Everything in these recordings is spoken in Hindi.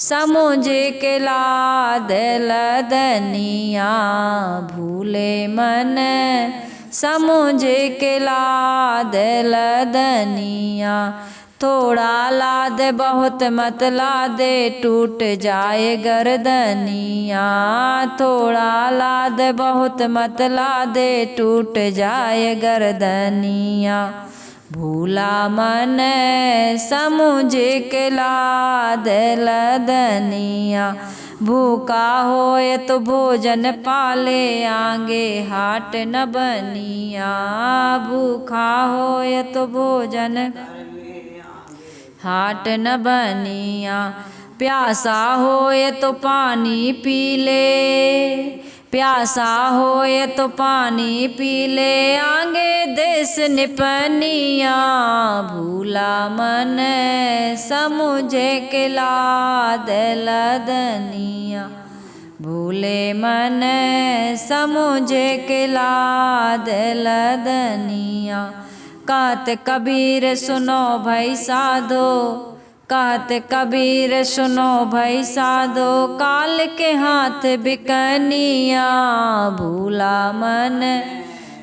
समझ के लाद लदनिया भूले मन, समझ के लाद लदनिया। थोड़ा लाद बहुत मत लादे टूट जाए गर्दनिया, थोड़ा लाद बहुत मत लादे टूट जाए गर्दनिया। भूला मन समझ के लाद लदनिया, भूखा होए तो भोजन पाले आगे हाट न बनिया, भूखा होए तो भोजन हाट न बनिया। प्यासा होए तो पानी पी ले, प्यासा होए तो पानी पी ले आगे देश निपनिया। भूला मन समझ के लाद लदनिया, भूले मन समझ के लाद लदनिया। कहत कबीर सुनो भाई साधो, कहत कबीर सुनो भाई साधो, काल के हाथ बिकनिया। भूला मन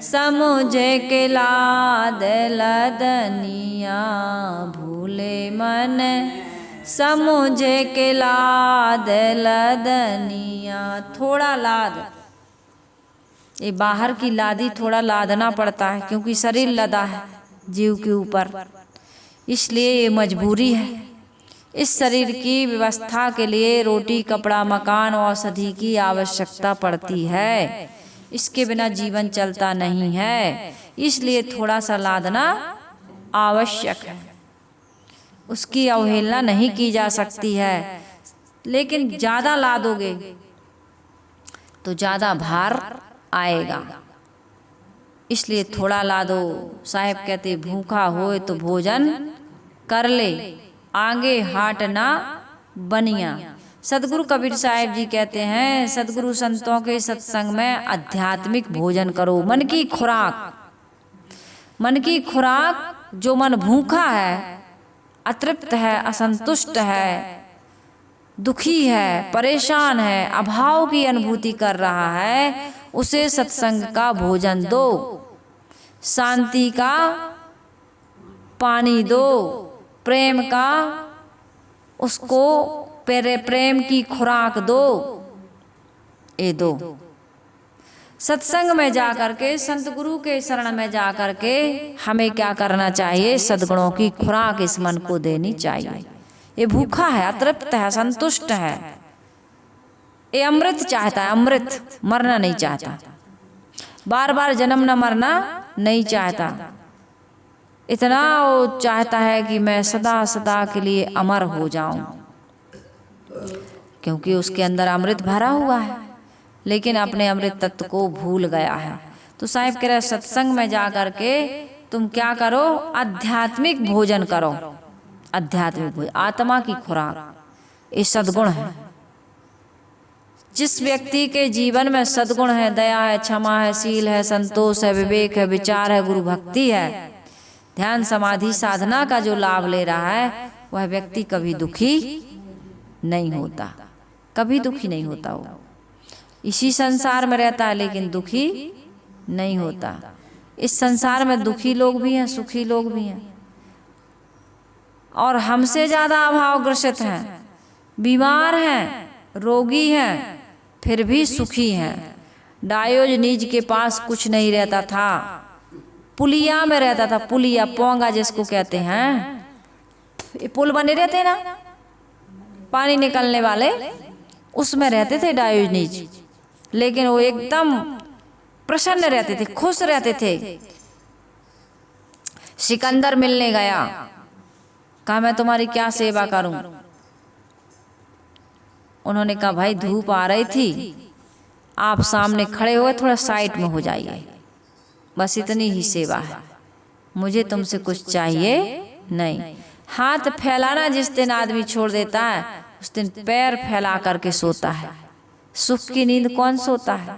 समझ के लाद लदनिया, भूले मन समझ के लाद लदनिया। थोड़ा लाद, ये बाहर की लादी थोड़ा लादना पड़ता है क्योंकि शरीर लदा है जीव के ऊपर, इसलिए ये मजबूरी है। इस शरीर की व्यवस्था के लिए रोटी कपड़ा मकान औषधि की आवश्यकता पड़ती है, इसके बिना जीवन चलता नहीं है, इसलिए थोड़ा सा लादना आवश्यक है, उसकी अवहेलना नहीं की जा सकती है। लेकिन ज़्यादा लादोगे तो ज़्यादा भार आएगा, इसलिए थोड़ा लादो। साहेब कहते भूखा होए तो भोजन कर ले आगे हाट ना बनिया। सदगुरु कबीर साहिब जी कहते हैं सदगुरु संतों के सत्संग में आध्यात्मिक भोजन करो, मन की खुराक, मन की खुराक। जो मन भूखा है, अतृप्त है, असंतुष्ट है, दुखी है, परेशान है, अभाव की अनुभूति कर रहा है, उसे सत्संग का भोजन दो, शांति का पानी दो, प्रेम का उसको प्रेम की खुराक दो, ये दो। सत्संग में जा करके, संत गुरु के शरण में जा करके हमें क्या करना चाहिए? सद्गुणों की खुराक इस मन को देनी चाहिए। ये भूखा है, अतृप्त है, संतुष्ट है, ये अमृत चाहता है, अमृत, मरना नहीं चाहता, बार बार जन्म न मरना नहीं चाहता, इतना वो चाहता है कि मैं सदा सदा के लिए अमर हो जाऊं, क्योंकि उसके अंदर अमृत भरा हुआ है, लेकिन अपने अमृत तत्व को भूल गया है। तो साहिब कह रहे सत्संग में जा करके तुम क्या करो? आध्यात्मिक भोजन करो, आध्यात्मिक भोजन, आत्मा की खुराक, ये सद्गुण है। जिस व्यक्ति के जीवन में सद्गुण है, दया है, क्षमा है, शील है, संतोष है, विवेक है, विचार है, गुरु भक्ति है, ध्यान समाधि साधना का जो लाभ ले रहा है, वह व्यक्ति कभी दुखी नहीं होता, कभी दुखी नहीं होता। वो इसी संसार में रहता है लेकिन दुखी नहीं होता। इस संसार में दुखी लोग भी हैं, सुखी लोग भी हैं, और हमसे ज्यादा अभावग्रसित हैं, बीमार हैं, रोगी हैं, फिर भी सुखी हैं। डायोजनीज के पास कुछ नहीं रहता था, पुलिया में रहता था, पुलिया, पोंगा जिसको कहते हैं, ये पुल बने रहते ना पानी निकलने वाले, उसमें रहते थे डायोजनीज, लेकिन वो एकदम प्रसन्न रहते थे, खुश रहते थे। सिकंदर मिलने गया, कहा मैं तुम्हारी क्या सेवा करूं? उन्होंने कहा भाई धूप आ रही थी, आप सामने खड़े हुए, थोड़ा साइड में हो जाइए, बस इतनी ही सेवा है, मुझे तुमसे कुछ चाहिए नहीं। हाथ फैलाना जिस दिन आदमी छोड़ देता है, उस दिन पैर फैला करके सोता है। सुख की नींद कौन सोता है?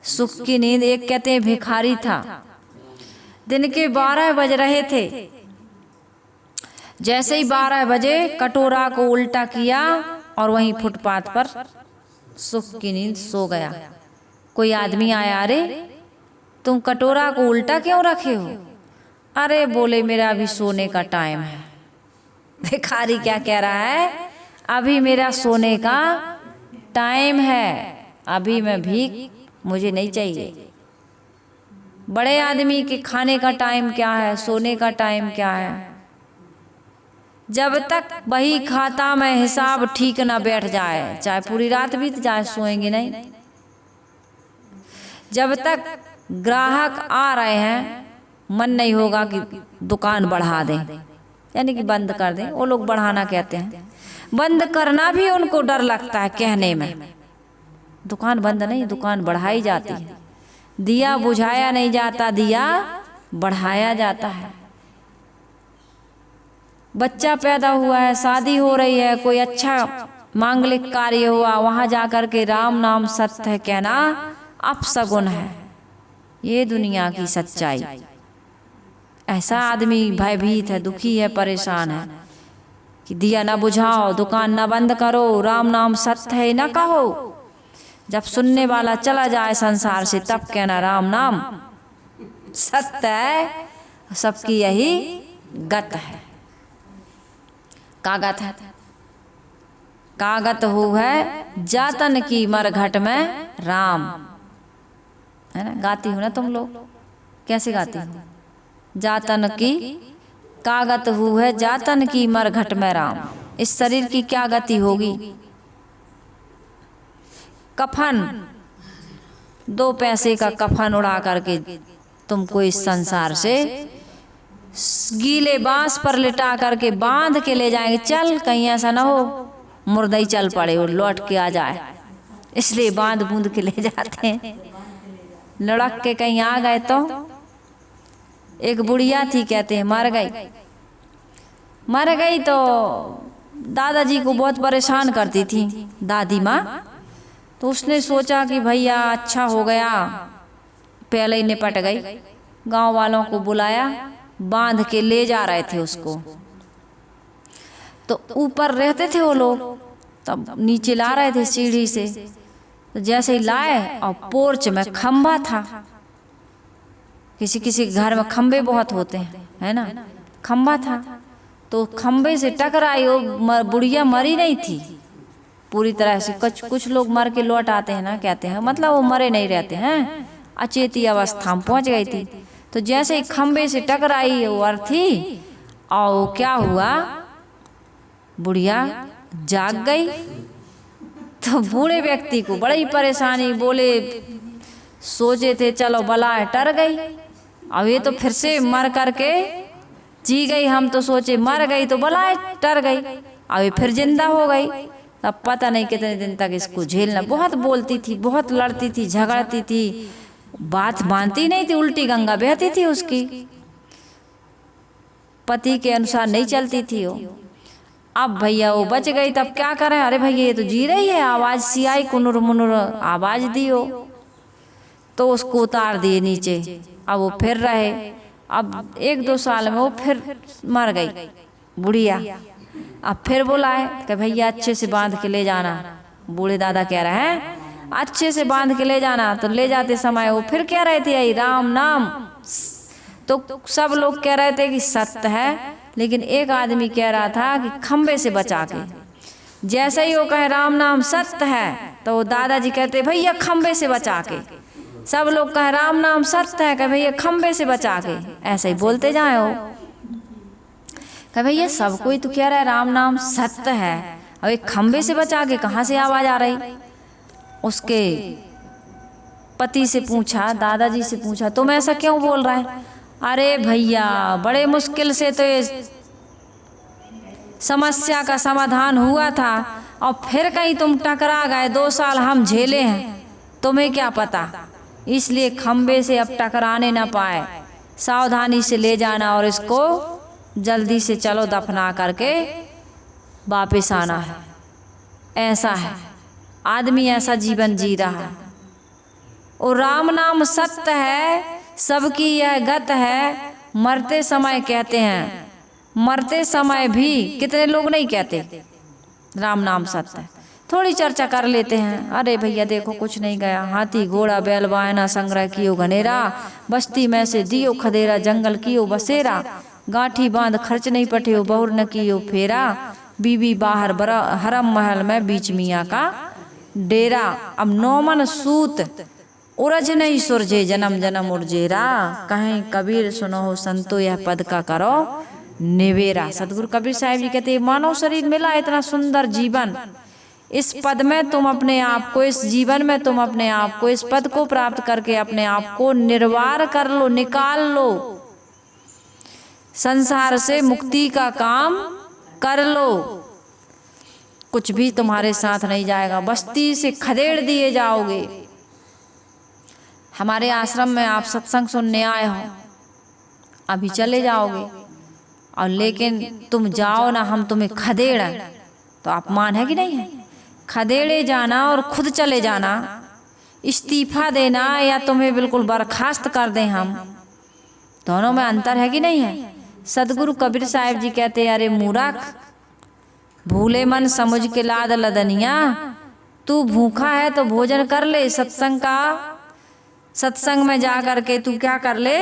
सुख की नींद, एक कहते हैं भिखारी था, दिन के 12 बज रहे थे, जैसे ही 12 बजे कटोरा को उल्टा किया और वहीं फुटपाथ पर सुख की नींद सो गया। कोई आदमी आया, अरे तुम कटोरा को उल्टा क्यों रखे हो? अरे बोले मेरा अभी सोने का टाइम है। भिखारी क्या कह रहा है? अभी मेरा सोने का टाइम है, अभी मैं भीख मुझे नहीं चाहिए। बड़े आदमी के खाने का टाइम क्या है, सोने का टाइम क्या है? जब तक बही खाता में हिसाब ठीक ना बैठ जाए, चाहे पूरी रात बीत जाए, सोएंगे नहीं। जब तक ग्राहक आ रहे हैं, मन नहीं होगा कि दुकान बढ़ा दें, यानी कि बंद कर दें। वो लोग बढ़ाना कहते हैं, बंद करना भी उनको डर लगता है कहने में। दुकान बंद नहीं, दुकान बढ़ाई जाती है। दिया बुझाया नहीं जाता, दिया बढ़ाया जाता है। बच्चा पैदा हुआ है, शादी हो रही है, कोई अच्छा मांगलिक कार्य हुआ, वहां जाकर के राम नाम सत्य है कहना अपशगुन है। ये दुनिया की सच्चाई। ऐसा आदमी भयभीत है, दुखी है, परेशान है कि दिया ना बुझाओ, दुकान ना बंद करो, राम नाम सत्य है ना कहो। जब सुनने वाला चला जाए संसार से, तब कहना राम नाम सत्य है। सबकी यही गत है। कागत है, कागत हो है जातन की मरघट में राम, है ना? गाती हो ना तुम लोग, कैसे गाती हो? जातन की कागत हो है जातन की मरघट में राम। इस शरीर की क्या गति होगी? कफन, 2 पैसे का कफन उड़ा करके तुमको इस संसार से गीले बांस पर लिटा करके बांध के ले जाएंगे। चल, कहीं ऐसा ना हो मुर्दा ही चल पड़े और लौट के आ जाए, इसलिए बांध बूंद के ले जाते हैं। लड़क के कहीं आ गए तो एक बुढ़िया थी, कहते हैं मर गई। मर गई तो दादाजी को बहुत परेशान करती थी दादी माँ। तो उसने सोचा कि भैया अच्छा हो गया, पहले ही निपट गई। गांव वालों को बुलाया, बांध के ले जा रहे थे उसको। तो ऊपर रहते थे वो लोग, तब नीचे ला रहे थे सीढ़ी से। तो जैसे ही लाए, और पोर्च में खंभा था। किसी किसी घर में खंबे बहुत होते हैं, है ना? खंभा था तो खंबे से टकराई। वो बुढ़िया मरी नहीं थी पूरी तरह से। कुछ लोग मर के लौट आते हैं ना, कहते हैं, मतलब वो मरे नहीं रहते हैं, अचेती अवस्था में पहुंच गई थी। तो जैसे ही खंबे से टकराई वो अर्थी, और क्या हुआ, बुढ़िया जाग गई। तो बूढ़े व्यक्ति को बड़ी परेशानी, बोले सोचे थे चलो बला टर गई, अब ये तो फिर से मर करके जी गई। हम तो सोचे मर गई तो बला टर गई, अब ये फिर जिंदा हो गई। तब पता नहीं कितने दिन तक इसको झेलना। बहुत बोलती थी, बहुत लड़ती थी, झगड़ती थी, बात मानती नहीं थी, उल्टी गंगा बहती थी उसकी, पति के अनुसार नहीं चलती थी वो। अब भैया वो बच गई, तब क्या करें? अरे भैया ये तो जी रही है, आवाज सी आई, कुनुर मुनुर आवाज दी हो, तो उसको उतार दिए नीचे। अब वो फिर रहे। अब 1-2 साल में वो फिर मर गई बुढ़िया। अब फिर बुलाए कि भैया अच्छे से बांध के ले जाना। बूढ़े दादा कह रहे हैं अच्छे से बांध के ले जाना। तो ले जाते समय वो फिर कह रहे थे यही राम नाम। तो सब लोग कह रहे थे कि सत्य है, लेकिन एक आदमी कह रहा था कि खंबे से बचा के। जैसे ही वो कहे राम नाम सत्य है, तो वो दादाजी कहते भैया खंबे से बचा के। सब लोग कहे राम नाम सत्य है, कहे भैया खंबे से बचा के। ऐसे ही बोलते जाए हो, कहे भैया सब कोई तो कह रहा है राम नाम सत्य है, अब एक खंबे से बचा के कहाँ से आवाज आ रही? उसके पति से पूछा, दादाजी से पूछा, तुम ऐसा क्यों बोल रहा है? अरे भैया बड़े मुश्किल से तो ये समस्या का समाधान हुआ था, और फिर कहीं तुम टकरा गए। 2 साल हम झेले हैं, तुम्हें क्या पता, इसलिए खंबे से अब टकराने ना पाए, सावधानी से ले जाना और इसको जल्दी से चलो दफना करके वापिस आना है। ऐसा है, आदमी ऐसा जीवन जी रहा है। और राम नाम सत्य है, सबकी यह गत है। मरते समय कहते हैं मरते समय भी कितने लोग नहीं कहते राम नाम सत्य है, थोड़ी चर्चा कर लेते हैं, अरे भैया देखो कुछ नहीं गया, हाथी घोड़ा बैल बायना संग्रह कियो घनेरा, बस्ती में से दियो खदेरा, जंगल कियो बसेरा, गांठी बांध खर्च नहीं पटियो, बहुर न कियो फेरा, बीबी बाहर बरा हरम महल में बीच मियाँ का डेरा। अब नौमन सूत उरझ नहीं सुरझे, जन्म जन्म उर्जेरा, कहीं कबीर सुनो संतो यह पद का करो निवेरा। सदगुरु कबीर साहिब जी कहते मानव शरीर मिला इतना सुंदर जीवन, इस पद में तुम अपने आप को, इस जीवन में तुम अपने आप को, इस पद को प्राप्त करके अपने आप को निर्वार कर लो, निकाल लो, संसार से मुक्ति का काम कर लो। कुछ भी तुम्हारे साथ नहीं जाएगा, बस्ती से खदेड़ दिए जाओगे। हमारे आश्रम में आप सत्संग सुनने आए हो, अभी चले जाओगे और लेकिन तुम जाओ ना, हम तुम्हें खदेड़, तो अपमान है कि नहीं है? खदेड़े जाना और खुद चले जाना, इस्तीफा देना या तुम्हें बिल्कुल बर्खास्त कर दें हम, दोनों में अंतर है कि नहीं है? सदगुरु कबीर साहिब जी कहते अरे मूर्ख, भूले मन समझ के लाद लदनिया, तू भूखा है तो भोजन कर ले, सत्संग में जा कर के तू क्या कर ले,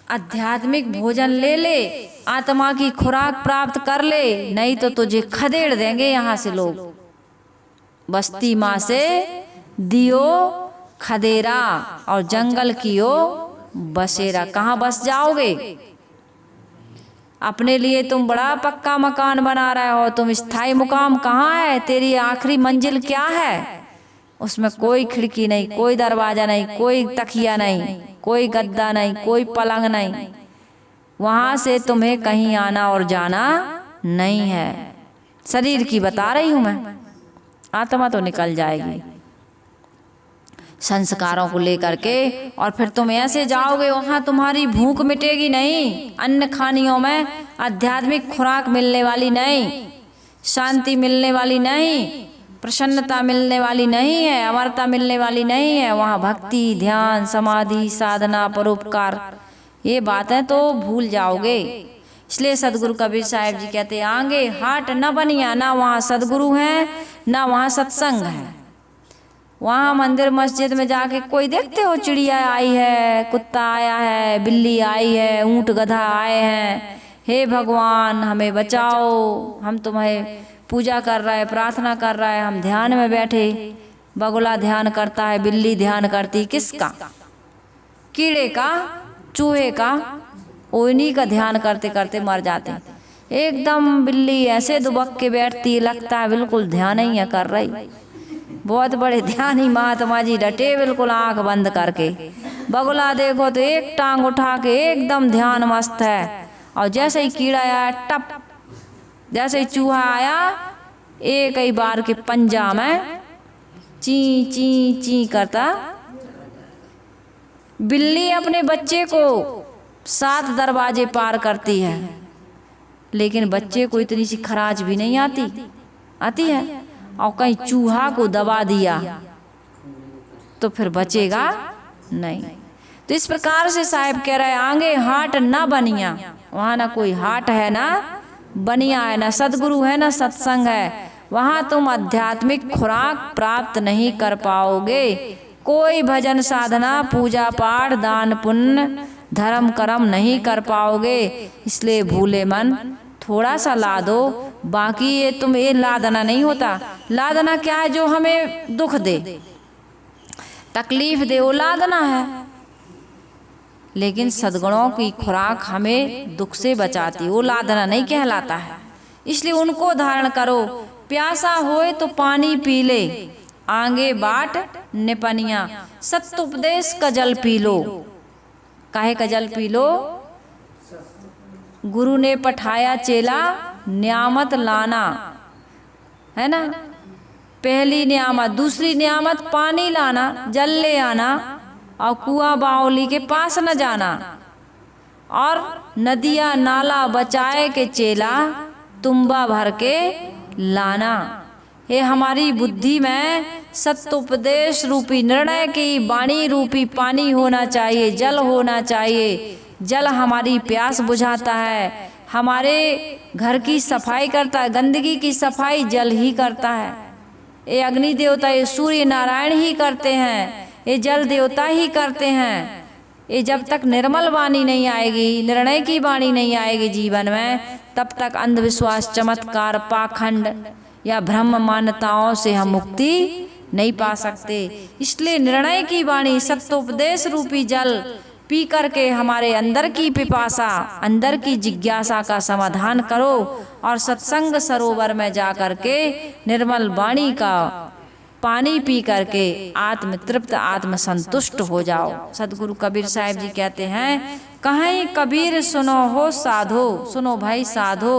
आध्यात्मिक भोजन ले ले, आत्मा की खुराक प्राप्त कर ले, नहीं तो तुझे खदेड़ देंगे यहाँ से लोग। बस्ती माँ से दियो खदेरा और जंगल कियो बसेरा। कहाँ बस जाओगे? अपने लिए तुम बड़ा पक्का मकान बना रहे हो, तुम स्थायी मुकाम कहाँ है? तेरी आखिरी मंजिल क्या है? उसमें कोई खिड़की नहीं, कोई दरवाजा नहीं, कोई तकिया नहीं, कोई गद्दा नहीं, कोई पलंग नहीं, वहां से तुम्हें कहीं आना और जाना नहीं है। शरीर की बता रही हूं मैं, आत्मा तो निकल जाएगी संस्कारों को लेकर के, और फिर तुम ऐसे जाओगे वहां तुम्हारी भूख मिटेगी नहीं, अन्न खानियों में आध्यात्मिक खुराक मिलने वाली नहीं, शांति मिलने वाली नहीं, प्रसन्नता मिलने वाली नहीं है, अमरता मिलने वाली नहीं है। वहाँ भक्ति, ध्यान, समाधि, साधना, परोपकार, ये बातें तो भूल जाओगे। इसलिए सदगुरु कबीर साहिब जी कहते आगे हाट न बनिया, ना वहाँ सदगुरु हैं ना वहाँ सत्संग है। वहाँ मंदिर मस्जिद में जाके कोई देखते हो चिड़िया आई है, कुत्ता आया है, बिल्ली आई है, ऊंट गधा आए हैं, हे भगवान हमें बचाओ, हम तुम्हें पूजा कर रहा है, प्रार्थना कर रहा है, हम ध्यान में बैठे, बगुला ध्यान करता है, बिल्ली ध्यान करती, किसका? कीड़े का, चूहे का, ओइनी का ध्यान करते करते मर जाते। एकदम बिल्ली ऐसे दुबक के बैठती, लगता है बिल्कुल ध्यान ही कर रही। बहुत बड़े ध्यानी महात्मा जी डटे बिल्कुल आंख बंद करके। बगुला देखो तो एक टांग उठा के एकदम ध्यान मस्त है, और जैसे ही कीड़ा आया टप, जैसे ही चूहा आया एक ही बार के पंजा में ची ची ची करता। बिल्ली अपने बच्चे को 7 दरवाजे पार करती है, लेकिन बच्चे को इतनी सी खराज भी नहीं आती है, और कहीं चूहा को दबा दिया तो फिर बचेगा नहीं। तो इस प्रकार से साहिब कह रहे आगे हाट ना बनिया, वहाँ ना कोई हाट है ना बनिया है, ना सदगुरु है ना सत्संग है, वहाँ तुम आध्यात्मिक खुराक प्राप्त नहीं कर पाओगे। कोई भजन साधना पूजा पाठ दान पुण्य धर्म कर्म नहीं कर पाओगे। इसलिए भूले मन थोड़ा सा ला दो, बाकी ये तुम ये लादना नहीं होता। लादना क्या है? जो हमें दुख दे तकलीफ दे वो लादना है, लेकिन सद्गुणों की खुराक हमें दुख से बचाती, वो लादना नहीं कहलाता है। इसलिए उनको धारण करो। प्यासा होए तो पानी पी ले, आगे बाट निपनिया, सत्य उपदेश का जल पी लो। काहे का जल पी लो? गुरु ने पठाया चेला नियामत लाना, है ना। पहली नियामत, दूसरी नियामत पानी लाना, जल ले आना, और कुआं बावली के पास न जाना, और नदिया नाला बचाए के चेला तुम्बा भर के लाना। ये हमारी बुद्धि में सत्योपदेश रूपी निर्णय की वाणी रूपी पानी होना चाहिए, जल होना चाहिए। जल हमारी प्यास बुझाता है, हमारे घर की सफाई करता है, गंदगी की सफाई जल ही करता है। ये अग्नि देवता, ये सूर्य नारायण ही करते हैं, ये जल देवता ही करते हैं। ये जब तक निर्मल वाणी नहीं आएगी, निर्णय की वाणी नहीं आएगी जीवन में, तब तक अंधविश्वास, चमत्कार, पाखंड या भ्रम मान्यताओं से हम मुक्ति नहीं पा सकते। इसलिए निर्णय की वाणी, सत्योपदेश रूपी जल पी करके हमारे अंदर की पिपासा, अंदर की जिज्ञासा का समाधान करो और सत्संग सरोवर में जा करके निर्मल वाणी का पानी पी करके आत्म तृप्त, आत्म संतुष्ट हो जाओ। सदगुरु कबीर साहब जी कहते हैं, कहीं कबीर सुनो हो साधो, सुनो भाई साधो,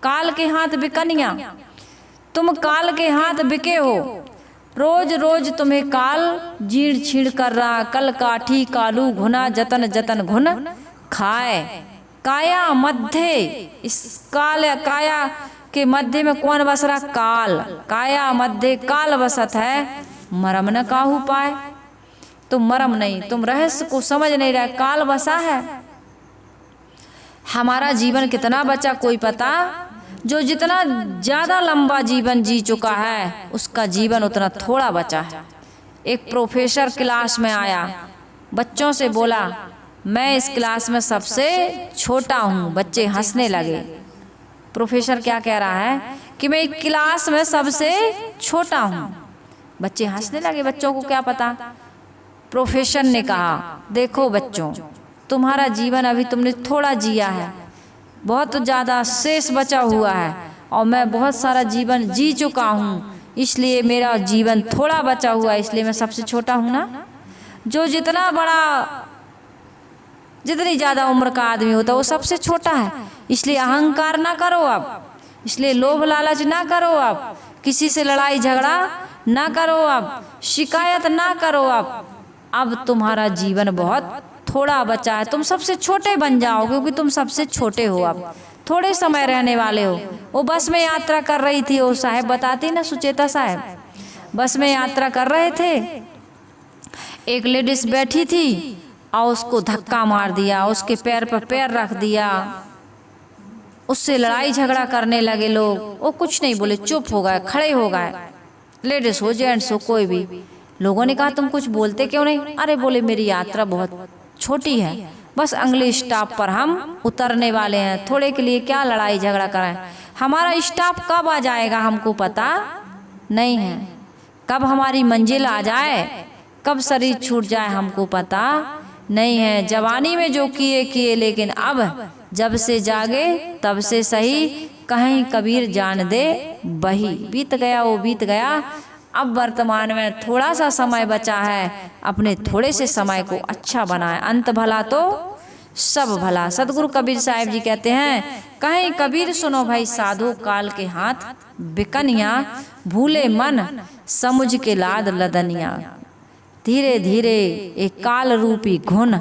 काल के हाथ बिकनिया, तुम काल के हाथ बिके हो। रोज रोज तुम्हें काल जीर्ण छीण कर रहा, कल काठी कालू घुना, जतन जतन घुन खाए। काया मध्य, इस काल काया के मध्य में कौन बस रहा? काल। काया मध्य काल बसत है, मरम न काहू पाए। तुम मरम नहीं, तुम रहस्य को समझ नहीं रहे, काल बसा है। हमारा जीवन कितना बचा कोई पता? जो जितना ज्यादा लंबा जीवन जी चुका है, उसका जीवन उतना थोड़ा बचा है। एक प्रोफेसर क्लास में आया, बच्चों से बोला, मैं इस क्लास में सबसे छोटा हूँ। बच्चे हंसने लगे। प्रोफेसर क्या कह रहा है कि मैं क्लास में सबसे छोटा हूँ। बच्चे हंसने लगे, बच्चों को क्या पता। प्रोफेसर ने कहा, देखो बच्चों, तुम्हारा जीवन अभी तुमने थोड़ा जिया है, बहुत ज़्यादा शेष बचा हुआ है, और मैं बहुत सारा जीवन जी चुका हूँ, इसलिए मेरा जीवन थोड़ा बचा हुआ है, इसलिए मैं सबसे छोटा हूँ ना। जो जितना बड़ा, जितनी ज़्यादा उम्र का आदमी होता है वो सबसे छोटा है। इसलिए अहंकार ना करो अब, इसलिए लोभ लालच ना करो अब, किसी से लड़ाई झगड़ा ना करो अब, शिकायत ना करो अब तुम्हारा जीवन बहुत थोड़ा बचा है। तुम सबसे छोटे बन जाओ, क्योंकि तुम सबसे छोटे हो, अब थोड़े समय रहने वाले हो। वो बस में यात्रा कर रही थी, वो साहब बताती ना, सुचेता साहब, बस में यात्रा कर रहे थे, एक लेडीज बैठी थी और उसको धक्का मार दिया, उसके पैर पर पैर रख दिया, उससे लड़ाई झगड़ा करने लगे लोग। वो कुछ नहीं बोले, चुप हो गए, खड़े हो गए, लेडीज हो जेंट्स हो कोई भी। लोगों ने कहा तुम कुछ बोलते क्यों नहीं? अरे बोले मेरी यात्रा बहुत छोटी है, बस अगले स्टॉप पर हम उतरने वाले हैं, थोड़े के लिए क्या लड़ाई झगड़ा कराएं। हमारा स्टॉप कब आ जाएगा हमको पता नहीं है, कब हमारी मंजिल आ जाए, कब शरीर छूट जाए हमको पता नहीं है। जवानी में जो किए, लेकिन अब जब से जागे तब से सही, कहीं कबीर जान दे बही। बीत गया वो बीत गया, अब वर्तमान में थोड़ा सा समय बचा है, अपने थोड़े से समय को अच्छा बनाए। अंत भला तो सब भला। सदगुरु कबीर साहब जी कहते हैं, कहीं कबीर सुनो भाई साधु, काल के हाथ बिकनिया, भूले मन समुझ के लाद लदनिया। धीरे धीरे एक काल रूपी घुन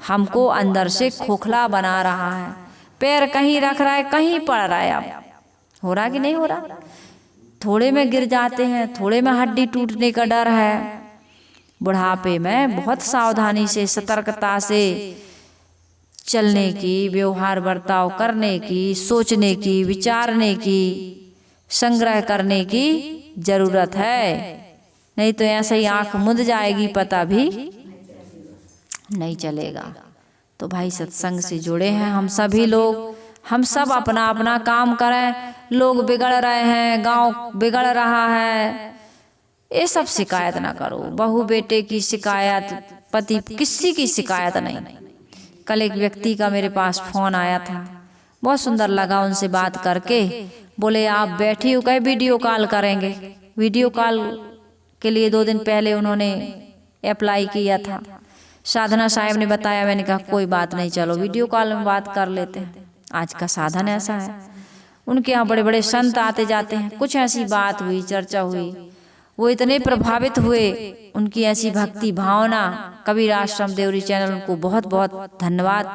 हमको अंदर से खोखला बना रहा है। पैर कहीं रख रहा है, कहीं पड़ रहा है। अब हो रहा कि नहीं हो रहा? थोड़े में गिर जाते हैं, थोड़े में हड्डी टूटने का डर है। बुढ़ापे में बहुत सावधानी से, सतर्कता से चलने की, व्यवहार बर्ताव करने की, सोचने की, विचारने की, संग्रह करने की जरूरत है। नहीं तो ऐसे ही आंख मुंद जाएगी, पता भी नहीं चलेगा। तो भाई सत्संग से जुड़े हैं हम सभी लोग, हम सब अपना अपना काम करें। लोग बिगड़ रहे हैं, गांव बिगड़ रहा है, ये सब शिकायत ना करो। बहू बेटे की शिकायत, पति किसी की शिकायत नहीं। कल एक व्यक्ति का मेरे पास फोन आया था, बहुत सुंदर लगा उनसे बात करके। बोले आप बैठी हो, कहे वीडियो कॉल करेंगे। वीडियो कॉल के लिए 2 दिन पहले उन्होंने अप्लाई किया था। साधना साहब ने बताया, मैंने कहा कोई बात नहीं, चलो वीडियो कॉल में बात कर लेते हैं। आज का साधन ऐसा है, उनके यहाँ बड़े बड़े संत आते जाते हैं। कुछ ऐसी बात हुई, चर्चा हुई, वो इतने प्रभावित हुए, उनकी ऐसी भक्ति भावना। कबीर आश्रम देवरी चैनल उनको बहुत बहुत धन्यवाद,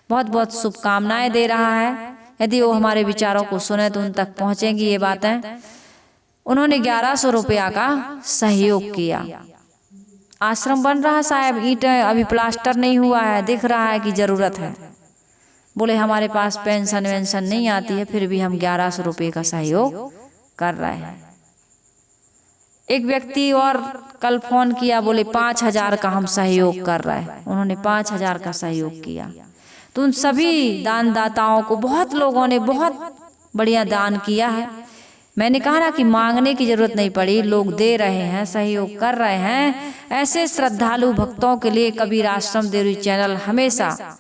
बहुत बहुत शुभकामनाएं दे रहा है। यदि वो हमारे विचारों को सुने तो उन तक पहुंचेंगी ये बातें। उन्होंने 1100 रुपया का सहयोग किया। आश्रम बन रहा साहब, ईंटें अभी प्लास्टर नहीं हुआ है, दिख रहा है कि ज़रूरत है। बोले हमारे पास पेंशन वेंशन नहीं आती है, फिर भी हम 1100 रुपये का सहयोग कर रहे हैं। एक व्यक्ति और कल फोन किया, बोले 5000 का हम सहयोग कर रहे हैं। उन्होंने 5000 का सहयोग किया। तो उन सभी दानदाताओं को बहुत लोगों ने बहुत बढ़िया दान किया है। मैंने कहा ना कि मांगने की जरूरत नहीं पड़ी, लोग दे रहे हैं, सहयोग कर रहे हैं। ऐसे श्रद्धालु भक्तों के लिए कबीर आश्रम देवरी चैनल हमेशा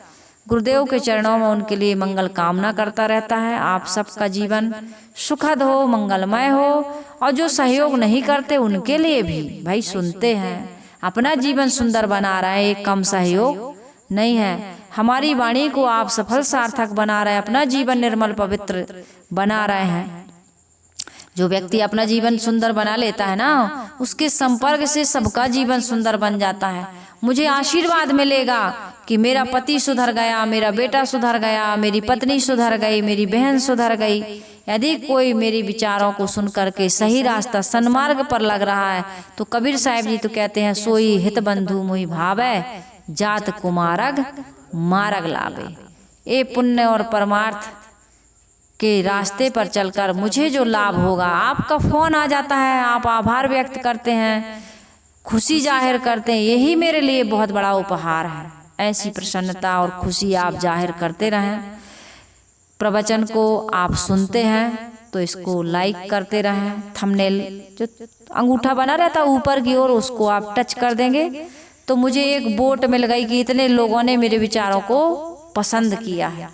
गुरुदेव के चरणों में उनके लिए मंगल कामना करता रहता है। आप सबका जीवन सुखद हो, मंगलमय हो। और जो सहयोग नहीं करते उनके लिए भी भाई सुनते हैं, अपना जीवन सुंदर बना रहे हैं, एक कम सहयोग नहीं है। हमारी वाणी को आप सफल सार्थक बना रहे हैं, अपना जीवन निर्मल पवित्र बना रहे हैं। जो व्यक्ति अपना जीवन सुंदर बना लेता है ना, उसके संपर्क से सबका जीवन सुंदर बन जाता है। मुझे आशीर्वाद मिलेगा कि मेरा पति सुधर गया, मेरा बेटा सुधर गया, मेरी पत्नी सुधर गई, मेरी बहन सुधर गई। यदि कोई मेरी विचारों को सुन करके सही रास्ता सन्मार्ग पर लग रहा है तो कबीर साहब जी तो कहते हैं, सोई हित बंधु मोहि भावै, जात कुमारग मार्ग लावे। ये पुण्य और परमार्थ के रास्ते पर चलकर मुझे जो लाभ होगा, आपका फोन आ जाता है, आप आभार व्यक्त करते हैं, खुशी जाहिर करते हैं, यही मेरे लिए बहुत बड़ा उपहार है। ऐसी प्रसन्नता और खुशी आप जाहिर करते रहें। प्रवचन को आप सुनते हैं तो इसको लाइक करते रहें। थंबनेल जो अंगूठा बना रहता है ऊपर की ओर, उसको आप टच कर देंगे तो मुझे एक वोट मिल गई कि इतने लोगों ने मेरे विचारों को पसंद किया है।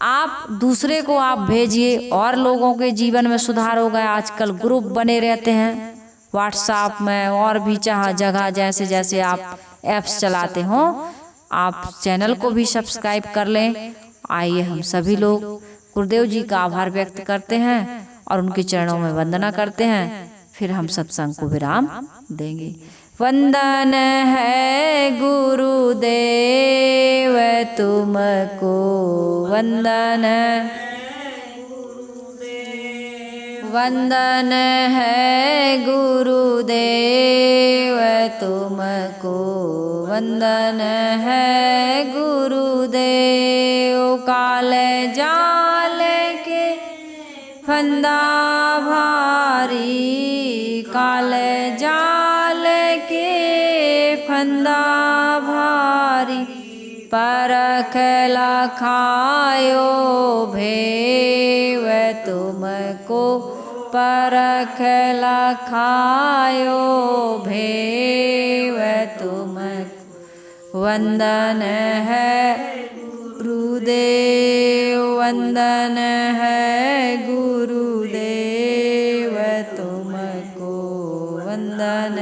आप दूसरे को आप भेजिए और लोगों के जीवन में सुधार हो गया। आजकल ग्रुप बने रहते हैं व्हाट्सएप में और भी चाह जगह, जैसे जैसे आप ऐप्स चलाते हो, आप चैनल को भी सब्सक्राइब कर लें। आइए हम सभी लोग गुरुदेव जी का आभार व्यक्त करते हैं और उनके चरणों में वंदना करते हैं, फिर हम सत्संग को विराम देंगे। वंदन है गुरुदेव तुमको, वंदन वंदन है गुरुदेव तुमको, वंदन है गुरुदेव। काल जाल के फंदा भारी, काल जाल के फंदा भारी, परख लखायो भेव तुमको, परख लखायो भेव तुमको। वंदन है गुरुदेव, वंदन है गुरुदेव तुमको, वंदन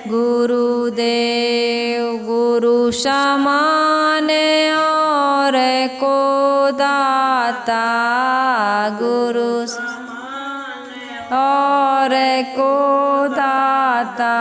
गुरुदेव। गुरु समान और को दाता, गुरु और को दाता।